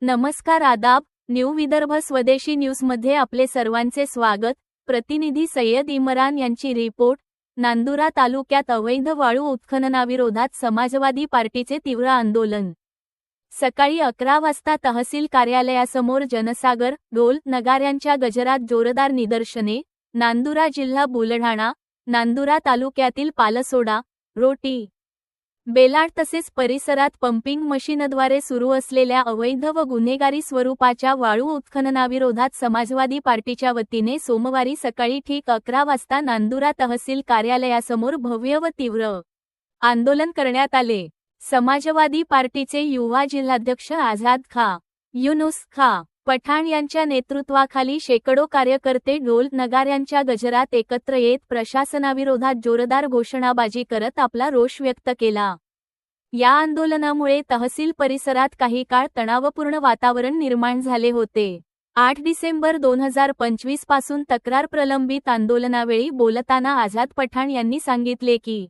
नमस्कार आदाब, न्यू विदर्भ स्वदेशी न्यूजमध्ये आपले सर्वांचे स्वागत। प्रतिनिधी सय्यद इम्रान यांची रिपोर्ट। नांदुरा तालुक्यात अवैध वाळू उत्खननाविरोधात समाजवादी पार्टीचे तीव्र आंदोलन। सकाळी 11 वाजता तहसील कार्यालयासमोर जनसागर, ढोल नगाऱ्यांच्या गजरात जोरदार निदर्शने। नांदुरा जिल्हा बुलढाणा, नांदुरा तालुक्यातील पालसोडा, रोटी, बेलाड तसेच परिसरात पंपिंग मशीनद्वारे सुरू असलेल्या अवैध व गुन्हेगारी स्वरूपाच्या वाळू उत्खननाविरोधात समाजवादी पार्टीच्या वतीने सोमवारी सकाळी ठीक 11 वाजता नांदुरा तहसील कार्यालयासमोर भव्य व तीव्र आंदोलन करण्यात आले। समाजवादी पार्टीचे युवा जिल्हाध्यक्ष आझाद खा, युनुस खा पठाण यांच्या नेतृत्वाखाली शेकडो कार्यकर्ते ढोल नगाऱ्यांच्या गजरात एकत्र येत प्रशासनाविरोधात जोरदार घोषणाबाजी करत आपला रोष व्यक्त केला। या आंदोलनामुळे तहसील परिसरात काही काळ तणावपूर्ण वातावरण निर्माण झाले होते। 8 डिसेंबर 2025 पासून तक्रार प्रलंबित आंदोलनावेळी बोलताना आझाद पठाण यांनी सांगितले की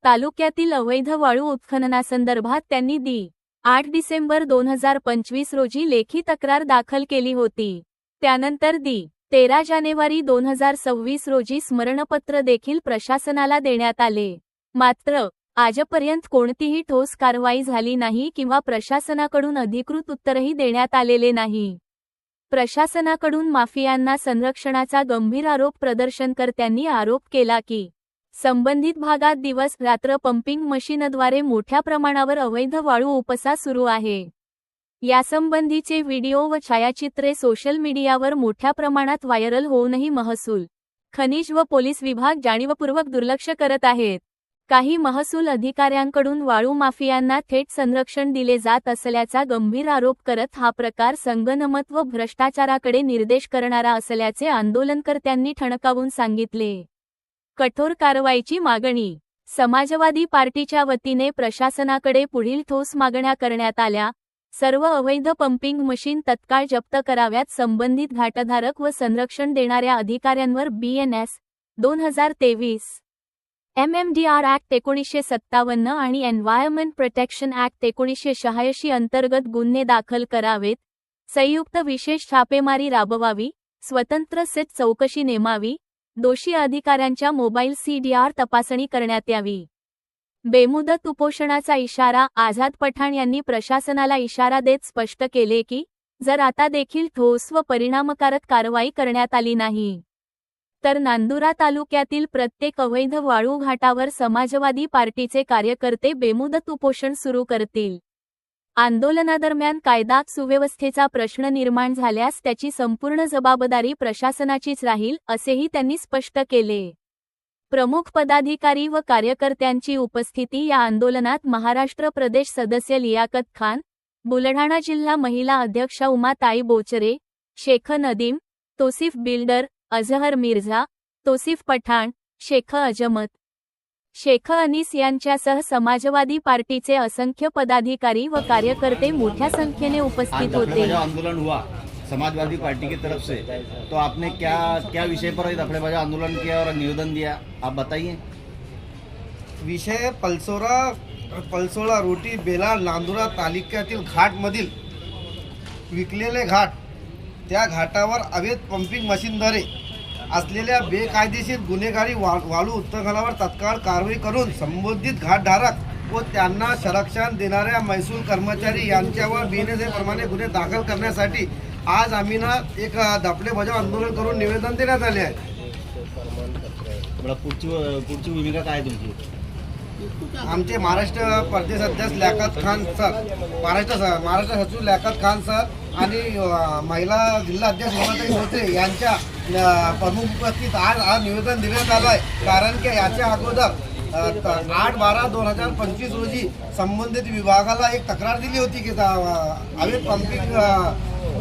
तालुक्यातील अवैध वाळू उत्खननासंदर्भात त्यांनी 8 डिसेंबर 2025 रोजी लेखी तक्रार दाखल केली होती। त्यानंतर 13 जानेवारी 2026 रोजी स्मरणपत्र देखील प्रशासनाला देण्यात आले। मात्र आजपर्यंत कोणतीही ठोस कारवाई झाली नाही किंवा प्रशासनाकडून अधिकृत उत्तरही देण्यात आलेले नाही। प्रशासनाकडून माफियांना संरक्षणाचा गंभीर आरोप प्रदर्शनकर्त्यांनी आरोप केला की संबंधित भागात दिवस रात्र पंपिंग मशीनद्वारे मोठ्या प्रमाणावर अवैध वाळू उपसा सुरू आहे। यासंबंधीचे व्हिडिओ व छायाचित्रे सोशल मीडियावर मोठ्या प्रमाणात व्हायरल होऊनही महसूल, खनिज व पोलीस विभाग जाणीवपूर्वक दुर्लक्ष करत आहेत। काही महसूल अधिकाऱ्यांकडून वाळू माफियांना थेट संरक्षण दिले जात असल्याचा गंभीर आरोप करत हा प्रकार संगनमत व भ्रष्टाचाराकडे निर्देश करणारा असल्याचे आंदोलनकर्त्यांनी ठणकावून सांगितले। कठोर कारवाईची मागणी। समाजवादी पार्टीच्या वतीने प्रशासनाकडे पुढील ठोस मागण्या करण्यात आल्या। सर्व अवैध पंपिंग मशीन तत्काळ जप्त कराव्यात। संबंधित घाटधारक व संरक्षण देणाऱ्या अधिकाऱ्यांवर BNS 2023, MMDR ॲक्ट 1957 आणि एन्व्हायरमेंट प्रोटेक्शन ॲक्ट 1986 अंतर्गत गुन्हे दाखल करावेत। संयुक्त विशेष छापेमारी राबवावी। स्वतंत्र सेट चौकशी नेमावी। दोषी अधिकाऱ्यांच्या मोबाईल CDR तपासणी करण्यात यावी। बेमुदत उपोषणाचा इशारा। आझाद पठाण यांनी प्रशासनाला इशारा देत स्पष्ट केले की जर आता देखील ठोस व परिणामकारक कारवाई करण्यात आली नाही तर नांदुरा तालुक्यातील प्रत्येक अवैध वाळू घाटावर समाजवादी पार्टीचे कार्यकर्ते बेमुदत उपोषण सुरू करतील। आंदोलनादरम्यान कायदा सुव्यवस्थेचा प्रश्न निर्माण झाल्यास त्याची संपूर्ण जबाबदारी प्रशासनाचीच राहील असेही त्यांनी स्पष्ट केले। प्रमुख पदाधिकारी व कार्यकर्त्यांची उपस्थिती। या आंदोलनात महाराष्ट्र प्रदेश सदस्य लियाकत खान, बुलढाणा जिल्हा महिला अध्यक्षा उमाताई बोचरे, शेख नदीम, तोसिफ बिल्डर, अजहर मिर्झा, तोसिफ पठाण, शेख अजमत, शेख अनीस यांच्यासह समाजवादी पार्टीचे असंख्य पदाधिकारी व कार्यकर्ते मोठ्या संख्येने उपस्थित होते। आंदोलन हुआ समाजवादी पार्टी की तरफ से, तो आपने क्या विषय पर दखलेबाजी आंदोलन किया और निवेदन दिया, आप बताइए। विषय पलसोडा, रोटी, बेलाड, नांदुरा तालुक्यातील घाटमधील विकलेले घाट, त्या घाटावर अवैध पंपिंग मशीनद्वारे असलेल्या बेकायदेशीर गुन्हेगारी वाळू उत्खननावर तत्काळ कारवाई करून संबंधित घाटधारक व त्यांना संरक्षण देणाऱ्या महसूल कर्मचारी यांच्यावर BNS प्रमाणे गुन्हे दाखल करण्यासाठी आज आम्ही एक दफले बजाव आंदोलन करून निवेदन देण्यात आले आहे। पुढची भूमिका काय तुमची? आमचे महाराष्ट्र प्रदेश अध्यक्ष लियाकत खान सर, महाराष्ट्र सचिव लियाकत खान सर आणि महिला जिल्हा अध्यक्ष उमाताई बोचरे यांच्या प्रमुख उपस्थित आज निवेदन देण्यात आलं आहे। कारण की याच्या अगोदर 8/12/2025 रोजी संबंधित विभागाला एक तक्रार दिली होती की अवैध पंपिंग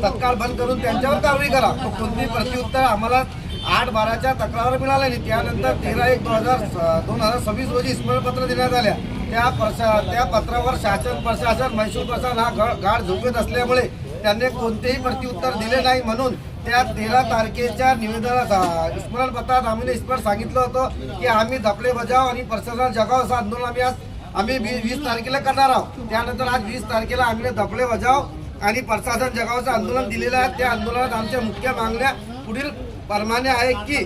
तत्काळ बंद करून त्यांच्यावर कारवाई करा। कोणतीही प्रत्युत्तर आम्हाला 8/12च्या तक्रार मिळालेली। त्यानंतर 13/1/2026 रोजी स्मरणपत्र देण्यात आल्या। त्या पत्रावर शासन प्रशासन महसूल प्रशासन हा गाढ झोपेत असल्यामुळे त्यांनी कोणतेही प्रत्युत्तर दिले नाही. म्हणून त्या 13 तारखेच्या निवेदनात स्मरणपत्रात आम्ही स्पष्ट सांगितलं होतं की आम्ही धपले बजाव आणि प्रशासन जगाव असं आंदोलन आम्ही 20 तारखेला करणार आहोत. त्यानंतर आज 20 तारखेला आम्ही धपले बजाव आणि प्रशासन जगावचं आंदोलन दिलेलं आहे. त्या आंदोलनात आमच्या मुख्य मागण्या पुढील प्रमाणे आहे की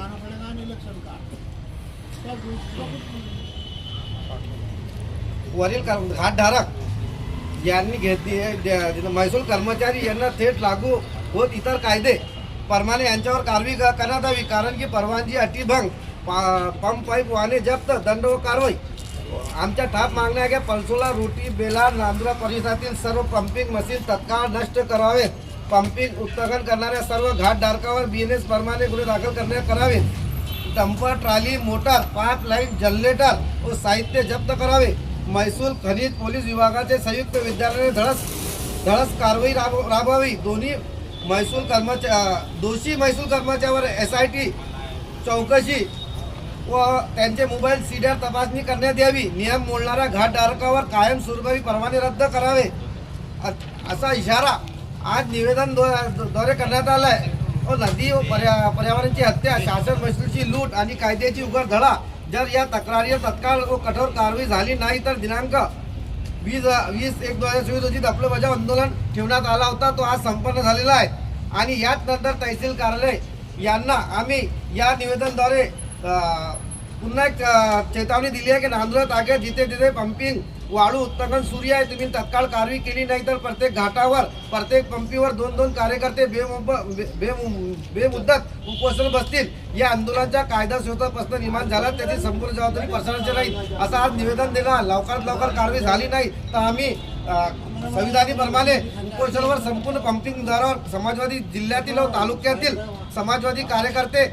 वरील घाटधारक यांनी घेतली महसूल कर्मचारी यांना थेट लागू होत इतर कायदे प्रमाणे यांच्यावर कारवाई करण्यात यावी. कारण की परवानगी अटीभंग पंप पाईप वाहने जप्त दंड व कारवाई. आमच्या ठाप मागण्या घ्या. पलसोला, रोटी, बेलार, नांदुरा परिसरातील सर्व पंपिंग मशीन तत्काळ नष्ट करावेत. पंपिंग उत्खनन करणाऱ्या सर्व घाटधारकावर BNS प्रमाणे गुन्हे दाखल करावे. Dumper, trolley, motor, pipeline, generator व साहित्य जप्त करावे. महसूल, खनिज, पोलीस विभागाचे संयुक्त विद्यालयाने धडस कारवाई राबवावी. दोषी महसूल कर्मचाऱ्यावर SIT चौकशी व त्यांचे मोबाईल सीडर तपासणी करण्यात यावी. नियम मोडणाऱ्या घाटधारकावर कायमस्वरूपी परवाने रद्द करावे असा इशारा आज निवेदन द्वारे करण्यात आला आहे. व नदी व पर्यावरणाची हत्या, शासन महसूलची लूट आणि कायद्याची उघड धडा जर या तक्रारीवर तत्काळ व कठोर कारवाई झाली नाही तर दिनांक 20/1/2024 रोजी धपले बजाव आंदोलन ठेवण्यात आला होता. तो आज संपन्न झालेला आहे. आणि याच नंतर तहसील कार्यालय यांना आम्ही या निवेदनाद्वारे पुन्हा एक चेतावणी दिली आहे की नांदुरा तालुक्यात जिथे जिथे पंपिंग वाळू उत्खनन सुरू आहे तुम्ही तत्काळ कारवाई केली नाही तर प्रत्येक घाटावर प्रत्येक पंपीवर 2-2 कार्यकर्ते बेमुदत उपोषण बसतील. या आंदोलनाचा कायदा स्वतः प्रश्न निर्माण झाला त्याची संपूर्ण जबाबदारी प्रशासनाची राहील असं आज निवेदन दिलं. लवकरात लवकर कारवाई झाली नाही तर आम्ही संविधानाप्रमाणे उपोषणावर संपूर्ण पंपिंग दारावर समाजवादी जिल्ह्यातील व तालुक्यातील समाजवादी कार्यकर्ते